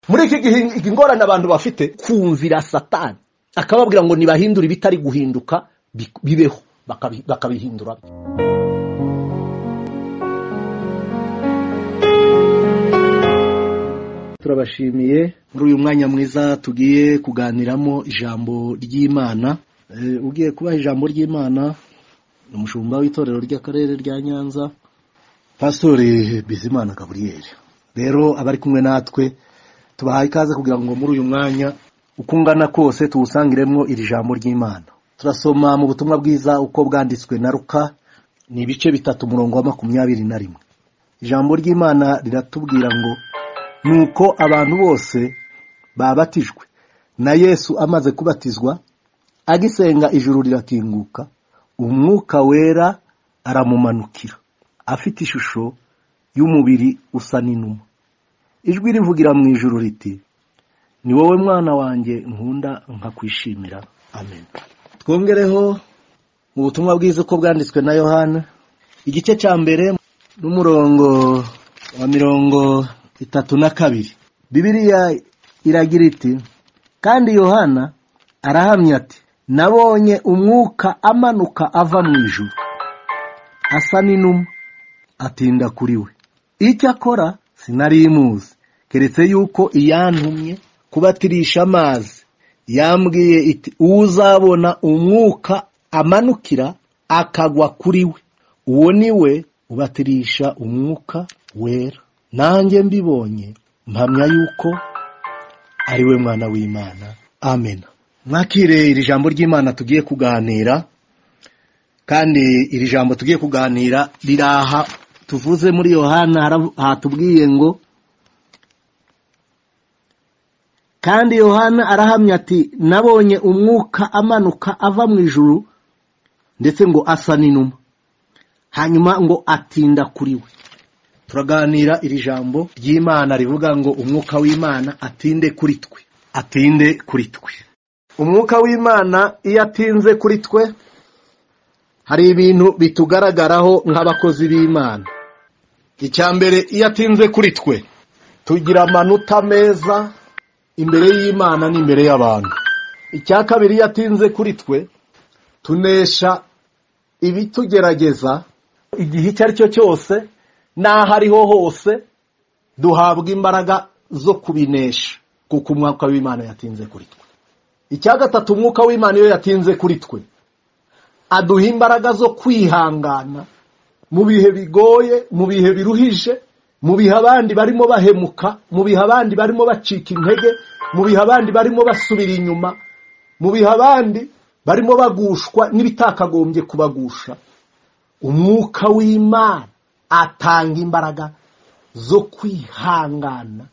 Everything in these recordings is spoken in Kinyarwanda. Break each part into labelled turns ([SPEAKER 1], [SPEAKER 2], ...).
[SPEAKER 1] muri iki gihe ingorane abantu bafite kumvira Satani akababwira ngo nibahindura ibitari guhinduka bibeho bakabihindura. Turabashimiye muri uyu mwanya mwiza tugiye kuganiramo ijambo ry'Imana. Ugiye kubaha ijambo ry'Imana umushumba w'itorero ry'akarere rya Nyanza, Pasteur Gabriel. Rero abari kumwe natwe tubahaye ikaze kugira ngo muri uyu mwanya ukungana kose tuwusangiremo iri jambo ry'Imana. Turasoma mu butumwa bwiza uko bwanditswe na Luka, ni ibice 3:21. Ijambo ry'Imana riratubwira ngo nuko abantu bose babatijwe na Yesu amaze kubatizwa, agisenga ijuru rirakinguka, umwuka wera aramumanukira afite ishusho y'umubiri usa n'inuma. Ijwi rivugira mu ijuru riti, ni wowe mwana wanjye nkunda nkakwishimira. Amen. Twongereho mu butumwa bwiza uko bwanditswe na Yohana, igice cya mbere n'umurongo wa 32. Bibiliya iragira iti, kandi Yohana arahamya ati, nabonye umwuka amanuka ava mu ijuru asa n'inuma atinda kuri we. Icyo akora sinari imuzi, keretse yuko iyantumye kubatirisha amazi yambwiye iti, uzabona umwuka amanukira akagwa kuri we, uwo ni we ubatirisha umwuka wera. Nanjye mbibonye mpamya yuko ari we mwana w'Imana. Amen. Mwakire iri jambo ry'Imana tugiye kuganira, kandi iri jambo tugiye kuganira riraha tuvuze muri Yohana hatubwiye ngo, kandi Yohana arahamya ati, nabonye umwuka amanuka ava mu ijuru ndetse ngo asa n'inuma, hanyuma ngo atinda kuri we. Turaganira iri jambo ry'Imana rivuga ngo umwuka w'Imana atinde kuri twe, atinde kuri twe. Umwuka w'Imana iyo atinze kuri twe, hari ibintu bitugaragaraho nk'abakozi b'Imana. Icyambere, iyo atinze kuri twe tugira amanota meza imbere y'Imana n'imbere y'abantu. Icyakabiri, iyo atinze kuri twe tunesha ibitugerageza igihe icyo ari cyo cyose n'aho ariho hose, duhabwa imbaraga zo kubinesha kuko umwuka w'Imana yatinze kuri twe. Icyagatatu, umwuka w'Imana iyo yatinze kuri twe aduha imbaraga zo kwihangana mu bihe bigoye, mu bihe biruhije, mu bihe abandi barimo bahemuka, mu bihe abandi barimo bacika intege, mu bihe abandi barimo basubira inyuma, mu bihe abandi barimo bagushwa n'ibitakagombye kubagusha. Umwuka w'Imana atanga imbaraga zo kwihangana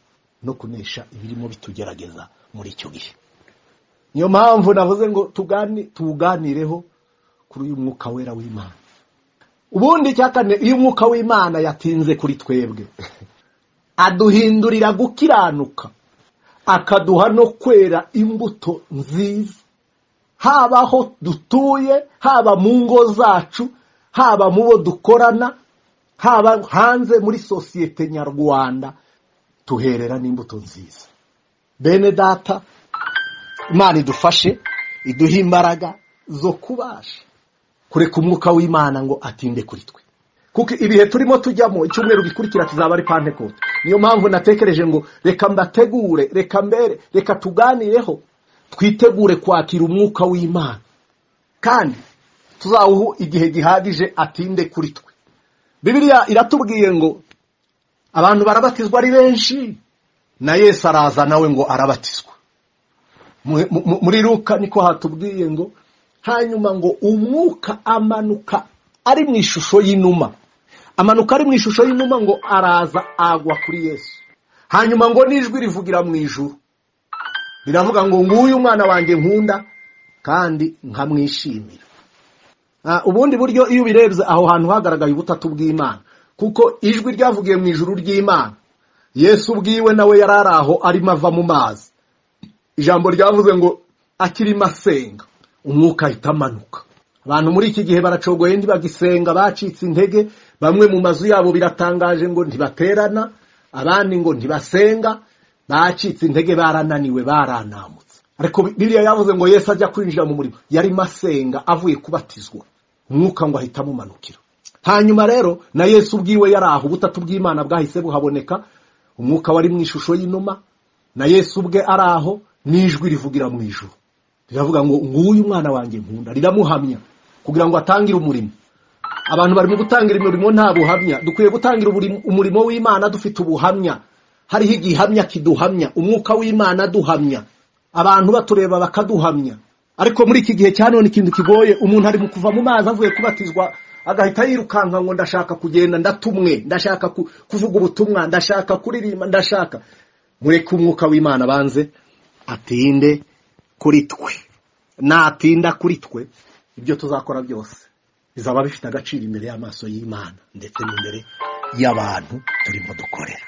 [SPEAKER 1] no kunesha ibirimo bitugerageza muri icyo gihe. Niyo mpamvu navuze ngo tuganireho kuri uyu mwuka wera w'Imana. Ubundi cyakane, iyo umwuka w'Imana yatinze kuri twebwe aduhindurira gukiranuka, akaduha no kwera imbuto nziza, haba aho dutuye, haba mu ngo zacu, haba mu bo dukorana, haba hanze muri sosiyete nyarwanda, tuherera n'imbuto nziza. Bene data, Imana idufashe, iduha imbaraga zo kubasha kureka umwuka w'Imana ngo atinde kuri twe, kuko ibihe turimo tujyamo icyumweru gikurikira kizaba ari Pantekote. Niyo mpamvu natekereje ngo reka mbategure, reka tuganireho, twitegure kwakira umwuka w'Imana, kandi tuzawuha igihe gihagije atinde kuri twe. Bibiliya iratubwiye ngo abantu barabatizwa ari benshi, na Yesu araza nawe ngo arabatizwa. Muri Luka niko hatubwiye ngo, hanyuma ngo umwuka amanuka ari mu ishusho y'inuma. Amanuka ari mu ishusho y'inuma ngo araza agwa kuri Yesu. Hanyuma ngo n'ijwi rivugira mu ijuru riravuga ngo, nguyu mwana wanjye nkunda kandi nkamwishimira. Ubundi buryo iyo birebye aho hantu hagaragaye ubutatu bw'Imana, kuko ijwi ryavugiye mu ijuru ry'Imana, Yesu ubwiwe nawe yararaho arimo ava mu mazi. Ijambo ryavuze ngo akirimo asenga, umwuka ahita amanuka. Abantu muri iki gihe baracogoye bagisenga, bacitse intege, bamwe mu mazu yabo biratangaje ngo ntibaterana, abandi ngo ntibasenga, bacitse intege, barananiwe, baranamutse. Ariko Bibiliya yavuze ngo Yesu ajya kwinjira mu murimo yari masenga avuye kubatizwa, umwuka ngo ahita amumanukira. Hanyuma rero na Yesu ubwiwe yari aho, ubutatu bw'Imana bwahise buhaboneka, umwuka wari mu ishusho y'inuma, na Yesu ubwe ari aho, n'ijwi rivugira mu ijuru riravuga ngo nguyu umwana wanjye nkunda, riramuhamya kugira ngo atangire umurimo. Abantu bari mu gutangira umurimo nta buhamya. Dukwiye gutangira umurimo w'Imana dufite ubuhamya. Hariho igihamya kiduhamya, umwuka w'Imana duhamya, abantu batureba bakaduhamya. Ariko muri iki gihe cya none ikintu kigoye, umuntu ari mu kuva mu mazi avuye kubatizwa agahita yirukanka ngo ndashaka kugenda, ndatumwe, ndashaka kuvuga ubutumwa, ndashaka kuririmba, ndashaka. Mureke umwuka w'Imana banze atinde kuri twe. Natinda kuri twe, ibyo tuzakora byose bizaba bifite agaciro imbere y'amaso y'Imana ndetse n'imbere y'abantu turimo dukorera.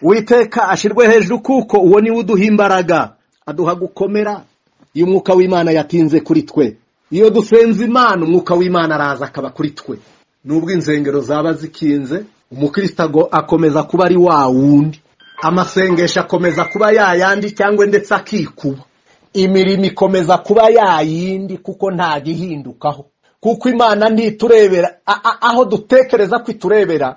[SPEAKER 1] Uwiteka ashirwe hejuru kuko uwo ni uduha imbaraga, aduha gukomera. Iyo umwuka w'Imana yatinze kuri twe, iyo dusenze Imana, umwuka w'Imana araza akaba kuri twe. Nubwo insengero zaba zikinze, umukristo akomeza kuba ari wa wundi, amasengesho akomeza kuba yayandi cyangwa ndetse akikuba, imirimo ikomeza kuba yayindi, kuko nta gihindukaho. Kuko Imana ntiturebera aho dutekereza ko iturebera,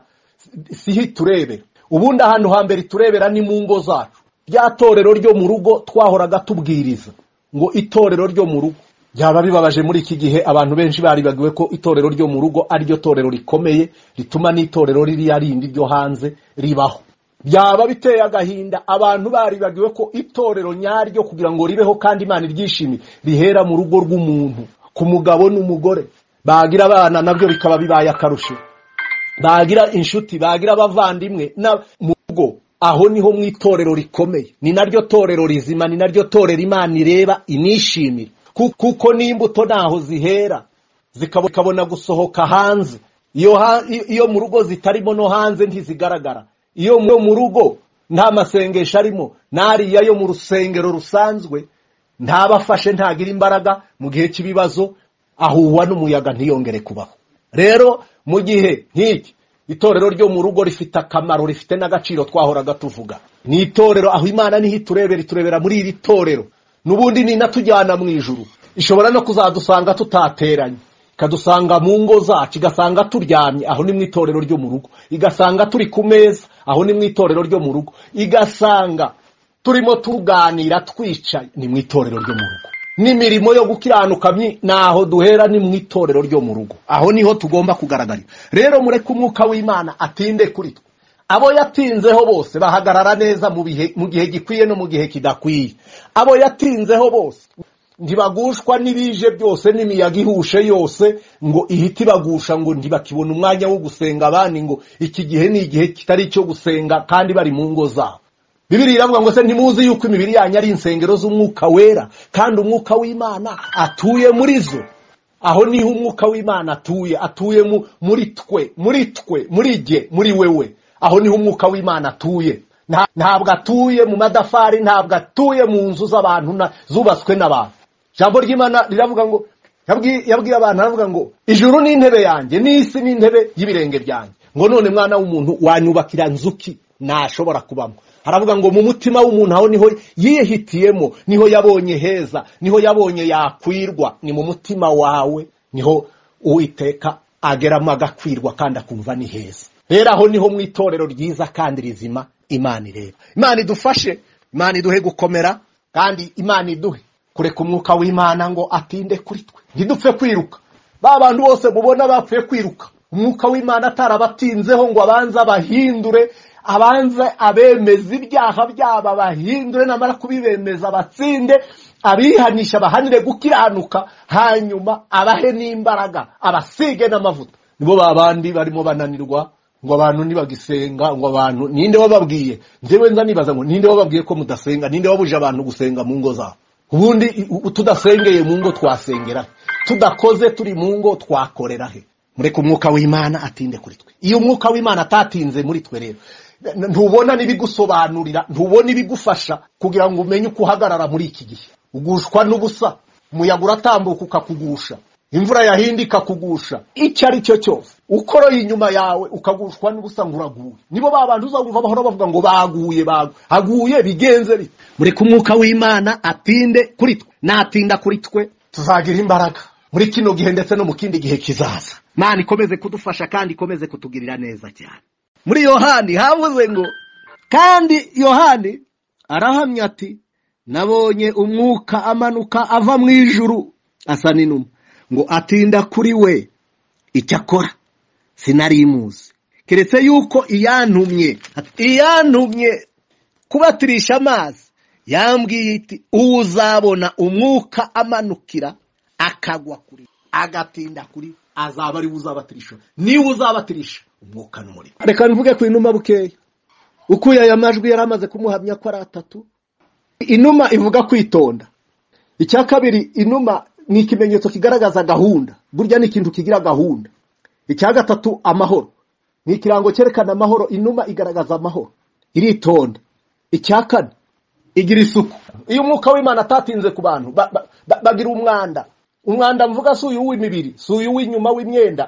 [SPEAKER 1] siho iturebera. Ubundi ahantu hambere iturebera ni mu ngo zacu. Rya torero ryo mu rugo twahoraga tubwiriza ngo itorero ryo mu rugo. Byaba bibabaje muri iki gihe, abantu benshi baribagiwe ko itorero ryo mu rugo ari ryo torero rikomeye rituma n'itorero ririya rindi ryo hanze ribaho. Byaba biteye agahinda abantu baribagiwe ko itorero nyaryo kugira ngo ribeho kandi Imana iryishimire rihera mu rugo rw'umuntu, ku mugabo n'umugore. Bagira abana nabyo bikaba bibaye akarusho, bagira inshuti, bagira abavandimwe na mu rugo. Aho niho mu itorero rikomeye, ni naryo torero rizima, ni naryo torero Imana ireba inishimira. Kuko n'imbuto naho zihera zikabona gusohoka hanze. Iyo mu rugo zitarimo no hanze ntizigaragara. Iyo mu rugo nta masengesho arimo, nariya yo mu rusengero rusanzwe ntabafashe, ntagira imbaraga mu gihe cy'ibibazo, ahuwa n'umuyaga ntiyongere kubaho. Rero mu gihe nk'iki itorero ryo mu rugo rifite akamaro, rifite n'agaciro twahoraga tuvuga. Ni itorero aho Imana niho iturebera muri iri torero. Nubundi ni natujyana mu ijuru. Ishobora no kuzadusanga tutateranye, ikadusanga mu ngo zacu, igasanga turyamye, aho ni mu itorero ryo mu rugo. Igasanga turi ku meza, aho ni mu itorero ryo mu rugo. Igasanga turimo tuganira twicaye, ni mu itorero ryo mu rugo. N'imirimo yo gukiranuka naho duhera ni mu itorero ryo mu rugo. Aho niho tugomba kugaragarira. Rero mureke umwuka w'Imana atinde kuri twe. Abo yatinzeho bose bahagarara neza mu gihe gikwiye no mu gihe kidakwiye. Abo yatinzeho bose ntibagushwa n'ibije byose n'imiyaga ihushe yose ngo ihiti bagusha, ngo ntibakibona umwanya wo gusenga abandi, ngo iki gihe ni igihe kitari cyo gusenga kandi bari mu ngo zabo. Bibiliya iravuga ngo se ntimuzi yuko imibiri yanyu ari insengero z'umwuka wera, kandi umwuka w'Imana atuye muri zo. Aho niho umwuka w'Imana atuye muri twe, muri jye, muri wewe. Aho niho umwuka w'Imana atuye. Ntabwo atuye mu madafari, ntabwo atuye mu nzu z'abantu zubatswe n'abantu. Jambo ry'Imana riravuga ngo yabwiye abantu, aravuga ngo ijuru ni intebe yanjye, n'isi ni intebe y'ibirenge byanjye. Ngo none mwana w'umuntu wanyubakira nzuki nashobora kubamo. Aravuga ngo mu mutima w'umuntu aho niho yihitiyemo, niho yabonye heza, niho yabonye yakwirwa. Ni mu mutima wawe niho Uwiteka ageramo agakwirwa kandi akumva ni heza. Rero aho niho mu itorero ryiza kandi rizima Imana ireba. Imana idufashe, Imana iduhe gukomera, kandi Imana iduhe kureka umwuka w'Imana ngo atinde kuri twe. Ntidupfe kwiruka. Ba bantu bose mubona bapfuye kwiruka, umwuka w'Imana atarabatinzeho ngo abanze abahindure, abanze abemeza ibyaha byabo, abahindure, namara kubibemeza batsinde, abihanisha bahanire gukiranuka, hanyuma abahe n'imbaraga, abasige n'amavuta. Nibo babandi barimo bananirwa ngo abantu nibagisenga, ngo abantu ninde wababwiye? Njewe nza nibaza ngo ninde wababwiye ko mudasenga? Ninde wabuje abantu gusenga mu ngo zabo? Ubundi tudasengeye mu ngo twasengera, tudakoze turi mu ngo twakorera he? Mureke umwuka w'Imana atinde kuri twe. Iyo umwuka w'Imana atatinze muri twe rero, ntubona nibigusobanurira, ntubona ibigufasha kugira ngo umenye uko uhagarara muri iki gihe. Ugushwa n'ubusa, umuyaga uratambuka ukakugusha, imvura yahindika kugusha, icyo ari cyo cyose ukoroye inyuma yawe ukagushwa n'ubusa ngo uraguye. Nibo babantu uzumva bahora bavuga ngo haguye bigenze bite. Mureke umwuka w'Imana atinde kuri twe. Natinda kuri twe tuzagira imbaraga muri kino gihe ndetse no mu kindi gihe kizaza. Imana ikomeze kudufasha kandi ikomeze kutugirira neza cyane. Muri Yohani havuze ngo, kandi Yohani arahamya ati, nabonye umwuka amanuka ava mu ijuru asa n'inuma, ngo atinda kuri we, icyakora sinari muzi, keretse yuko iyantumye kubatirisha amazi yambwiye iti, uzabona umwuka amanukira akagwa kuri, agatinda kuri, azaba ari uzabatirisha. Niwe uzabatirisha umwuka n'umuriro. Reka mvuge ku inuma bukeya. Ukuye aya majwi yaramaze kumuhamya ko ari atatu. Inuma ivuga kwitonda. Icya kabiri, inuma ni ikimenyetso kigaragaza gahunda. Burya ni ikintu kigira gahunda. Icya gatatu, amahoro. Ni ikirango cyerekana amahoro. Inuma igaragaza amahoro, iritonda. Icya kane, igira isuku. Iyo umwuka w'Imana atatinze ku bantu bagira umwanda. Umwanda mvuga si uyu w'imibiri, si uyu w'inyuma w'imyenda,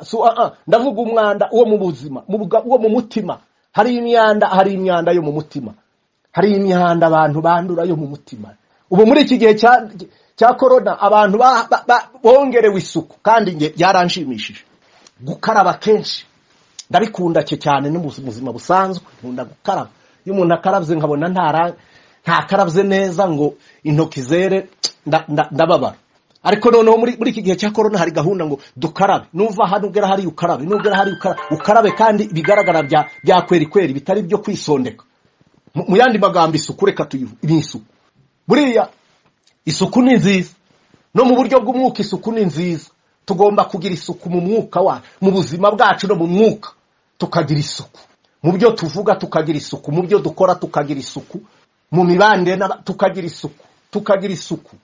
[SPEAKER 1] ndavuga umwanda uwo mu buzima, uwo mu mutima. Hari imyanda yo mu mutima. Hari imyanda abantu bandura yo mu mutima. Ubu muri iki gihe cya corona abantu bongerewe isuku, kandi nge byaranshimishije. Gukaraba kenshi ndabikunda cyane no mu buzima busanzwe. Nkunda gukaraba. Iyo umuntu akaravye nkabona ntakarabye neza ngo intoki zere, ndababara. Ariko noneho muri iki gihe cya corona hari gahunda ngo dukarabe. Nuva hano ugera hari ukarabe, nugera hari ukarabe, kandi bigaragara bya kweri bitari byo kwisondeka. Mu yandi magambo, isuku reka tuyivuge isuku. Buriya isuku ni nziza. No mu buryo bw'umwuka isuku ni nziza. Tugomba kugira isuku mu mwuka wa, mu buzima bwacu no mu mwuka. Tukagira isuku. Mu byo tuvuga tukagira isuku, mu byo dukora tukagira isuku, mu mibande tukagira isuku,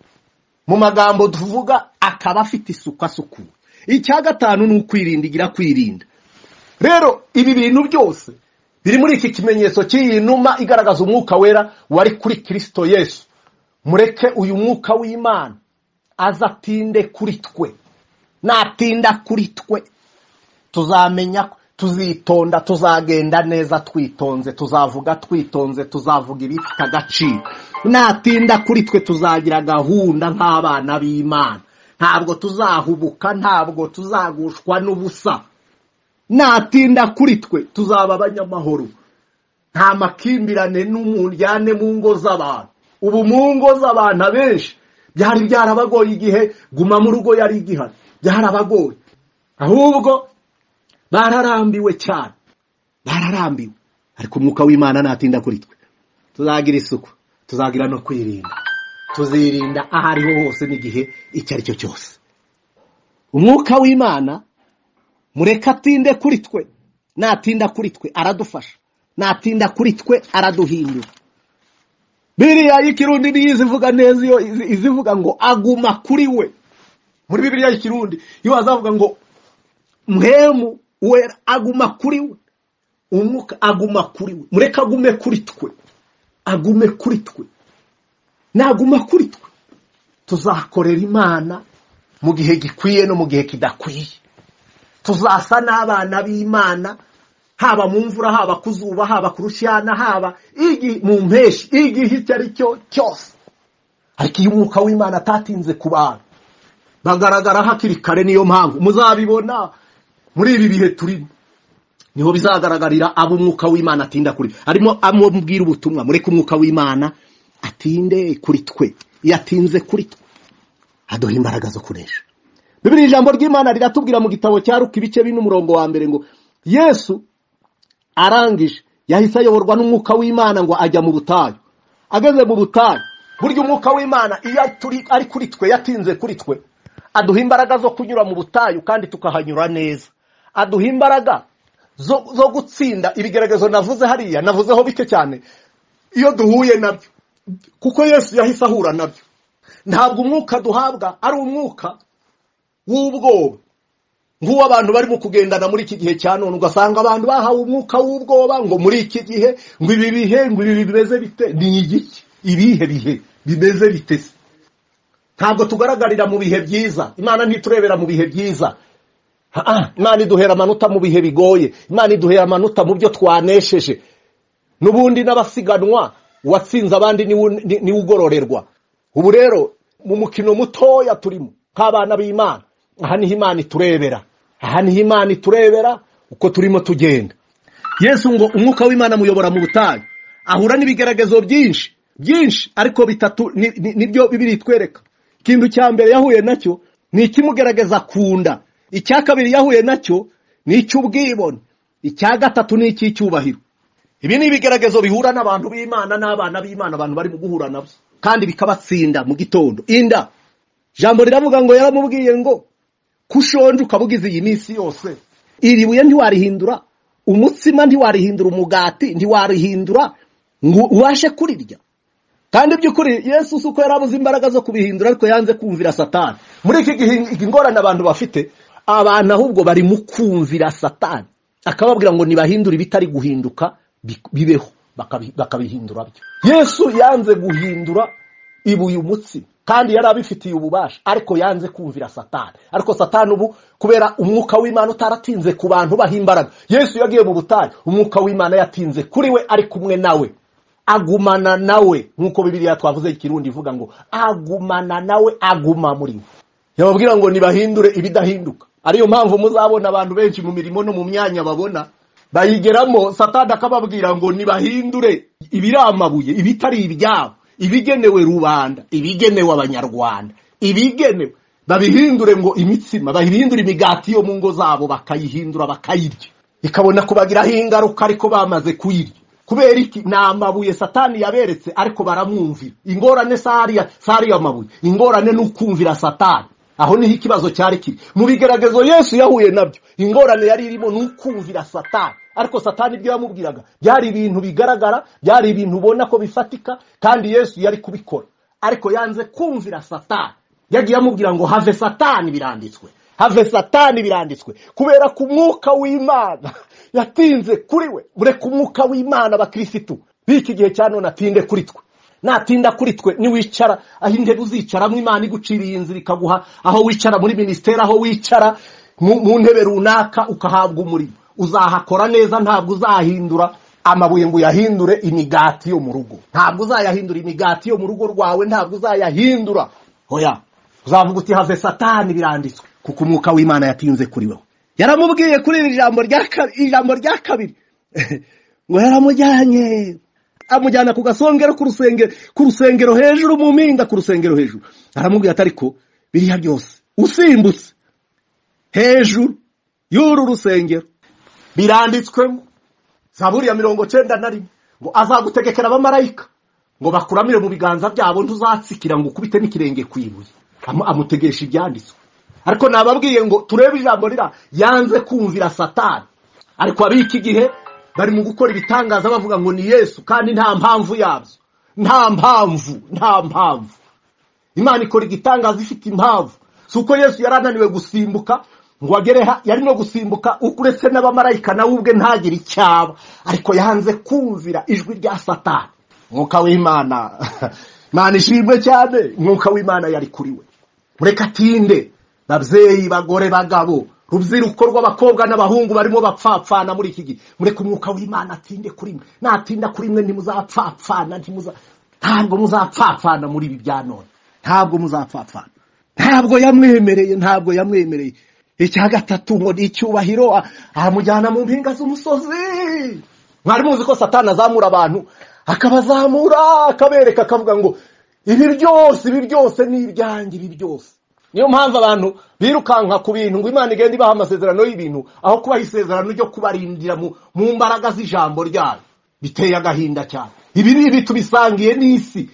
[SPEAKER 1] mu magambo tuvuga akaba afite isuku asukuye. Icya gatanu ni ukwirinda, kwirinda. Rero ibi bintu byose biri muri iki kimenyetso cy'iyi numa igaragaza umwuka wera wari kuri Kristo Yesu. Mureke uyu mwuka w'Imana azatinde kuri twe. Natinda kuri twe tuzamenya, tuzitonda, tuzagenda neza twitonze, tuzavuga twitonze, tuzavuga ibifite agaciro. Natinda kuri twe tuzagira gahunda nk'abana b'Imana. Ntabwo tuzahubuka, ntabwo tuzagushwa n'ubusa. Natinda kuri twe tuzaba abanyamahoro. Nta makimbirane n'umuryane mu ngo z'abantu. Ubu mu ngo z'abantu abenshi byari byarabagoye igihe guma mu rugo yari igihari. Byarabagoye. Ahubwo bararambiwe cyane. Bararambiwe. Ariko umwuka w'Imana natinda kuri twe tuzagira isuku, tuzagira no kwirinda. Tuzirinda ahariho hose n'igihe icyo ari cyo cyose. Umwuka w'Imana mureka atinde kuri twe. Natinda kuri twe aradufasha. Natinda kuri twe araduhindura. Bibiliya y'ikirundi niyizivuga neza, iyo izivuga ngo aguma kuri we. Muri Bibiliya y'ikirundi iyo azavuga ngo mpemu wera aguma kuri we, umwuka aguma kuri we. Mureka agume kuri twe. Agume kuri twe. Naguma kuri twe tuzakorera Imana mu gihe gikwiye no mu gihe kidakwiye. Tuzasa n'abana b'Imana, haba mu mvura, haba kuzuba, haba kurushyana, haba mu mpeshi, igihe icyo ari cyo cyose. Ariko iyo umwuka w'Imana atatinze ku bantu bagaragara hakiri kare. Niyo mpamvu muzabibona muri ibi bihe turimo, niho bizagaragarira abo umwuka w'Imana atinda kuri. Arimo amubwira ubutumwa, mureke umwuka w'Imana atinde kuri twe. Iyo atinze kuri twe aduha imbaraga zo kunesha. Bibiliya ijambo ry'Imana riratubwira mu gitabo cya Luka ibice 4:1 ngo Yesu arangije yahise ayoborwa n'umwuka w'Imana ngo ajya mu butayu. Ageze mu butayu, burya umwuka w'Imana iyo ari kuri twe, yatinze kuri twe, aduha imbaraga zo kunyura mu butayu kandi tukahanyura neza. Aduha imbaraga zo gutsinda ibigeragezo navuze hariya, navuzeho bike cyane. Iyo duhuye nabyo, kuko Yesu yahise ahura nabyo. Ntabwo umwuka duhabwa ari umwuka w'ubwoba nk'uwo abantu barimo kugendana muri iki gihe cya none. Ugasanga abantu bahawe umwuka w'ubwoba ngo muri iki gihe ngo ibi bihe ngo ibi bimeze bite. Ni igiki? Ibihe bihe bimeze bite? Ntabwo tugaragarira mu bihe byiza. Imana ntiturebera mu bihe byiza. Imana iduhera amanota mu bihe bigoye, Imana iduhera amanota mu byo twanesheje. N'ubundi n'abasiganwa watsinze abandi ni ugororerwa. Ubu rero mu mukino mutoya turimo nk'abana b'Imana, aha niho Imana iturebera, aha niho Imana iturebera uko turimo tugenda. Yesu ngo umwuka w'Imana muyobora mu butayu, ahura n'ibigeragezo byinshi ariko bitatu nibyo Bibiliya itwereka. Ikintu cya mbere yahuye nacyo ni ikimugerageza kunda, icya kabiri yahuye nacyo ni icy'ubwibone, icya gatatu ni icy'icyubahiro. Ibi ni ibigeragezo bihura n'abantu b'Imana n'abana b'Imana, abantu bari mu guhura nabyo kandi bikabatsinda mu gitondo. Inda jambo riravuga ngo yaramubwiye ngo kushonje ukabugize iyi minsi yose, iri buye ntiwarihindura, umutsima ntiwarihindura, umugati ntiwarihindura ngo ubashe kurirya. Kandi by'ukuri Yesu uko yarabuze imbaraga zo kubihindura, ariko yanze kumvira Satani. Muri iki gihe ingorane abantu bafite, abantu ahubwo bari mu kumvira Satani, akababwira ngo nibahindura ibitari guhinduka bibeho, bakabihindura byo. Yesu yanze guhindura ibuye umutsi kandi yari abifitiye ububasha, ariko yanze kumvira Satani. Ariko Satani ubu kubera umwuka w'Imana utaratinze ku bantu bahimbaraga, Yesu yagiye mu butayu, umwuka w'Imana yatinze kuri we, ari kumwe nawe, agumana nawe. Nkuko Bibiliya twavuze ikirundi ivuga ngo agumana nawe, aguma muri we. Yababwira ngo nibahindure ibidahinduka. Ariyo mpamvu muzabona abantu benshi mu mirimo no mu myanya babona bayigeramo, Satani akababwira ngo nibahindure ibiramabuye, ibitari ibyabo, ibigenewe rubanda, ibigenewe abanyarwanda, ibigenewe babihindure ngo imitsima, babihindure imigati yo mu ngo zabo, bakayihindura bakayirya, ikabona kubagiraho ingaruka ariko bamaze kuyirya. Kubera iki? Namabuye Satani yaberetse, ariko baramwumvira. Ingorane sari amabuye, ingorane n'ukumvira Satani. Aho niho ikibazo cyari kiri. Mu bigeragezo Yesu yahuye nabyo, ingorane yari irimo n'ukumvira Satani. Ariko Satani ibyo yamubwiraga byari ibintu bigaragara, byari ibintu ubona ko bifatika, kandi Yesu yari kubikora, ariko yanze kumvira Satani. Yagiye amubwira ngo have Satani biranditswe, have Satani biranditswe, kubera ku mwuka w'Imana yatinze kuri we. Ureka umwuka w'Imana abakristo b'iki gihe cyane natinde kuri twe. Natinda kuri twe niwicara aho intebe uzicaramo, Imana iguciriye inzira ikaguha aho wicara muri ministeri, aho wicara mu ntebe runaka ukahabwa umurimo, uzahakora neza. Ntabwo uzahindura amabuye ngo yahindure imigati yo mu rugo, ntabwo uzayahindura imigati yo mu rugo rwawe, ntabwo uzayahindura. Hoya, uzavuga uti have Satani biranditswe, kuko umwuka w'Imana yatinze kuri wewe. Yaramubwiye kuri iri jambo rya kabiri ngo yaramujyanye, amujyana ku gasongero ku rusengero hejuru, mu mpinga ku rusengero hejuru. Aramubwira ati ariko biriya byose usimbutse hejuru y'uru rusengero biranditswemo Zaburi ya 91 ngo azagutegekera abamarayika ngo bakuramire mu biganza byabo, ntuzatsikira ngo ukubite n'ikirenge kwibuye. Amutegesha ibyanditswe. Ariko nababwiye ngo turebe ijambo rira, yanze kumvira Satani. Ariko abiki gihe bari mu gukora ibitangaza bavuga ngo ni Yesu, kandi nta mpamvu yabyo, nta mpamvu. Imana ikora igitangaza ifite impamvu. Suko Yesu yarananiwe gusimbuka ngo agereha, yari no gusimbuka uretse n'abamarayika nawe ubwe ntagire icyaba, ariko yanze kumvira ijwi rya Satani. Mwuka w'Imana Imana ishimwe cyane, mwuka w'Imana yari kuri we. Mureka atinde, babyeyi, bagore, bagabo, rubyiruko rw'abakobwa n'abahungu barimo bapfapfana muri iki gihe, mureka umwuka w'Imana atinde kuri mwe. Natinda kuri mwe ntimuzapfapfana, ntabwo muzapfapfana muri ibi bya none, ntabwo muzapfapfana. Ntabwo yamwemereye. Icya gatatu ngo ni icyubahiro, ahamujyana mu mpinga z'umusozi. Mwari muzi ko Satani azamura abantu, akabazamura akabereka, akavuga ngo ibi byose ni ibyanjye, ibi byose. Niyo mpamvu abantu birukanka ku bintu ngo Imana igenda ibaha amasezerano y'ibintu, aho kubaha isezerano ryo kubarindira mu mbaraga z'ijambo ryayo. Biteye agahinda cyane. Ibi tubisangiye n'isi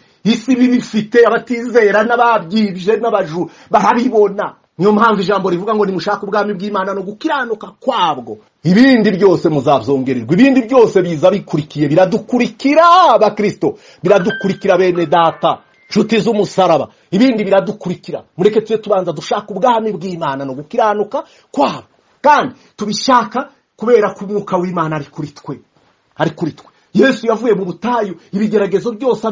[SPEAKER 1] bibifite, abatizera n'ababyibye n'abaju barabibona. Niyo mpamvu ijambo rivuga ngo nimushaka ubwami bw'Imana no gukiranuka kwabwo, ibindi byose muzabyongererwa. Ibindi byose biza bikurikiye, biradukurikira abakristo, biradukurikira bene data, nshuti z'umusaraba, ibindi biradukurikira. Mureke tuje tubanza dushaka ubwami bw'Imana no gukiranuka kwabo, kandi tubishaka kubera ko umwuka w'Imana ari kuri twe. Yesu yavuye mu butayu ibigeragezo byose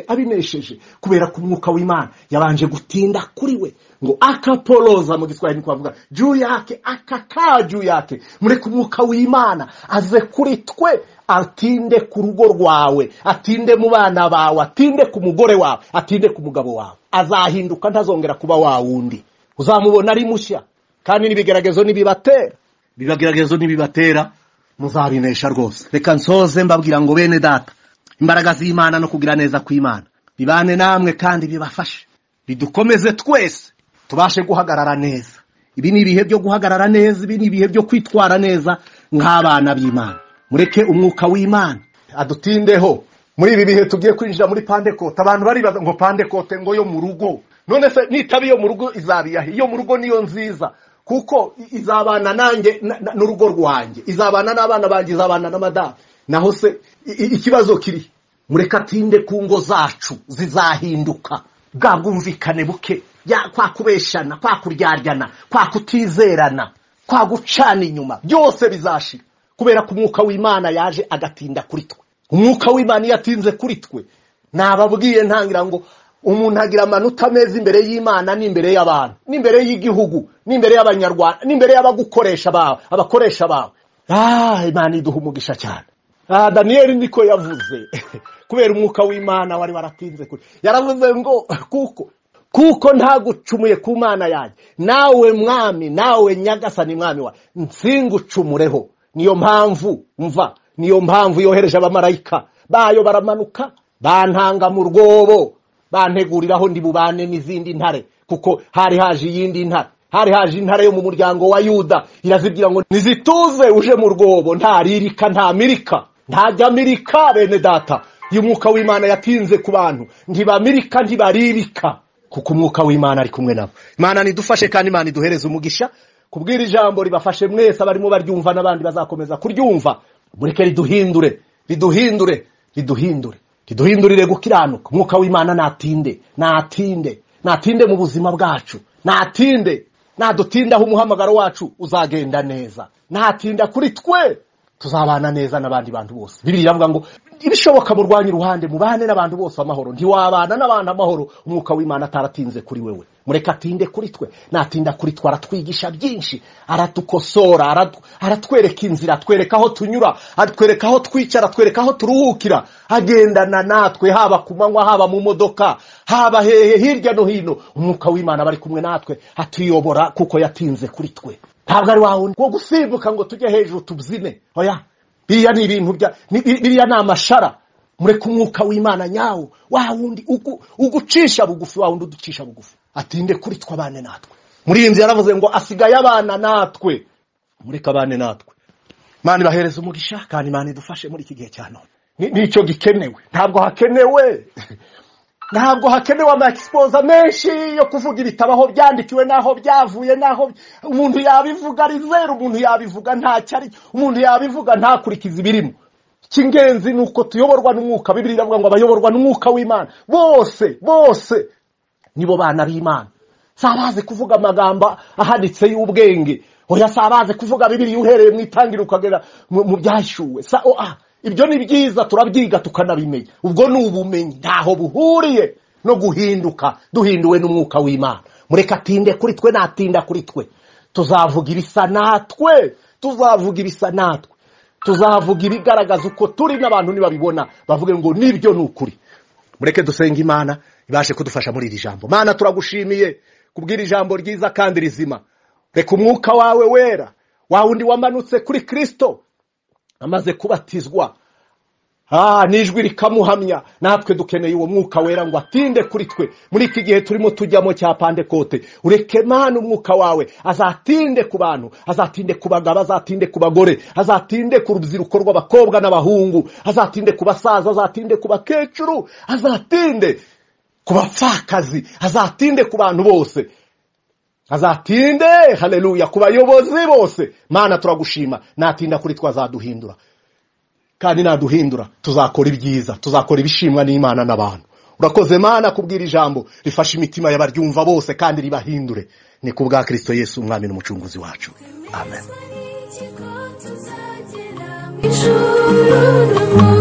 [SPEAKER 1] abinesheje kubera ku mwuka w'Imana yabanje gutinda kuri we, ngo akapoloza mu Giswahili kwavuga juu yake, akakaa juu yake. Mureke umwuka w'Imana aze kuri twe, atinde ku rugo rwawe, atinde mu bana bawe, atinde ku mugore wawe, atinde ku mugabo wawe. Azahinduka, ntazongera kuba wa wundi. Uzamubona ari mushya. Kandi n'ibigeragezo nibibatera muzabinesha rwose. Reka nsoze mbabwira ngo bene data, imbaraga z'Imana no kugira neza kw'Imana bibane namwe kandi bibafashe, bidukomeze twese tubashe guhagarara neza. Ibi ni ibihe byo guhagarara neza, ibi ni ibihe byo kwitwara neza nk'abana b'Imana. Mureke umwuka w'Imana adutindeho muri ibi bihe tugiye kwinjira muri Pantekote. Abantu bari ngo Pantekote ngo yo mu rugo, none se nitabi yo mu rugo izabiyahe? Iyo mu rugo niyo nziza, kuko izabana nanjye n'urugo rwanjye, izabana n'abana banjye, izabana n'amadamu. Naho se ikibazo kiri, mureka atinde ku ngo zacu zizahinduka. Bwa bwumvikane buke, kwa kubeshana, kwa kuryaryana, kwa kutizerana, kwa gucana inyuma, byose bizashira kubera ku mwuka w'Imana yaje agatinda kuri twe. Umwuka w'Imana yatinze kuri twe, nababwiye ntangira ngo umuntu agira amanota meza imbere y'Imana, n'imbere y'abantu, n'imbere y'igihugu, n'imbere y'abanyarwanda, n'imbere y'abagukoresha bawe, abakoresha bawe. Imana iduha umugisha cyane. Daniel niko yavuze kubera umwuka w'Imana wari waratinze kuri. Yaravuze ngo kuko ntagucumuye ku Mana yanjye, nawe mwami, nawe nyagasani mwami wa, nsingucumureho. Niyo mpamvu yohereje abamarayika bayo baramanuka, bantanga mu rwobo, banteguriraho ndi bubane n'izindi ntare, kuko hari haje iyindi ntare. Hari haje intare yo mu muryango wa Yuda, irazibwira ngo nizituze uje mu rwobo, ntaririka, ntamirika, ntajya mirika. Bene data, iyo umwuka w'Imana yatinze ku bantu, ntibamirika, ntibaririka, kuko umwuka w'Imana ari kumwe nabo. Imana nidufashe kandi Imana iduhereze umugisha kubwira ijambo ribafashe mwese abarimo baryumva n'abandi bazakomeza kuryumva. Mureke riduhindurire gukiranuka. Umwuka w'Imana natinde mu buzima bwacu, nadutindaho umuhamagaro wacu uzagenda neza, natinda kuri twe tuzabana neza n'abandi bantu bose. Bibiliya iravuga ngo ibishoboka mu rwanyu ruhande mubane n'abantu bose amahoro. Ntiwabana n'abantu amahoro umwuka w'Imana ataratinze kuri wewe. Mureka atinde kuri twe, natinda kuri twe aratwigisha byinshi, aratukosora, aratwereka inzira, atwereka aho tunyura, atwereka aho twicara, atwereka aho turuhukira, agendana natwe haba ku manywa, haba mu modoka, haba hehe, hirya no hino. Umwuka w'Imana bari kumwe natwe, atuyobora kuko yatinze kuri twe. Ntabwo ari wawe ngo gusimbuka ngo tujye hejuru tubyine. Oya, biriya ni ibintu biriya ni amashara. Mureke umwuka w'Imana nyawo, wa wundi ugucisha bugufi, wa wundi uducisha bugufi, atinde kuri twe, abane natwe. Muri iyi nzira yaravuze ngo asigaye abana natwe, mureke abane natwe. Imana ibahereze umugisha kandi Imana idufashe muri iki gihe cya none. Nicyo gikenewe. Ntabwo hakenewe ama-exposa menshi yo kuvuga ibitabaho byandikiwe naho byavuye, naho umuntu yabivuga ari zero, umuntu yabivuga ntacyari, umuntu yabivuga ntakurikiza ibirimo. Kingenzi nuko tuyoborwa n'umwuka. Bibiliya iravuga ngo abayoborwa n'umwuka w'Imana bose nibo bana b'Imana. Sabaze kuvuga amagambo ahaditse y'ubwenge, oya sabaze kuvuga Bibiliya uhereye mu itangira ukagera mu byashuwe. Ibyo ni byiza, turabyiga tukanabimenya. Ubwo ni ubumenyi, ntaho buhuriye no guhinduka duhinduwe n'umwuka w'Imana. Mureka atinde kuri twe, natinda kuri twe tuzavuga ibisa natwe, tuzavuga ibigaragaza uko turi, n'abantu nibabibona bavuge ngo nibyo ni ukuri. Mureke dusenga Imana ibashe kudufasha muri iri jambo. Mana, turagushimiye kubwira ijambo ryiza kandi rizima. Reka umwuka wawe wera, wa wundi wamanutse kuri Kristo amaze kubatizwa, nijwi rikamuhamya, natwe dukeneye uwo mwuka wera ngo atinde kuri twe muri iki gihe turimo tujyamo cya Pantekote. Ureke Mana umwuka wawe azatinde ku bantu, azatinde ku bagabo, azatinde ku bagore, azatinde ku rubyiruko rw'abakobwa n'abahungu, azatinde ku basaza, azatinde ku bakecuru, azatinde ku bapfakazi, azatinde ku bantu bose, azatinde, haleluya, ku bayobozi bose. Mana turagushima, natinda kuri twe azaduhindura, kandi naduhindura tuzakora ibyiza, tuzakora ibishimwa n'Imana n'abantu. Urakoze Mana kubwira ijambo rifasha imitima y'abaryumva bose kandi ribahindure. Ni kubwa Kristo Yesu umwami n'umucunguzi wacu. Amen.
[SPEAKER 2] ijuru n'umuntu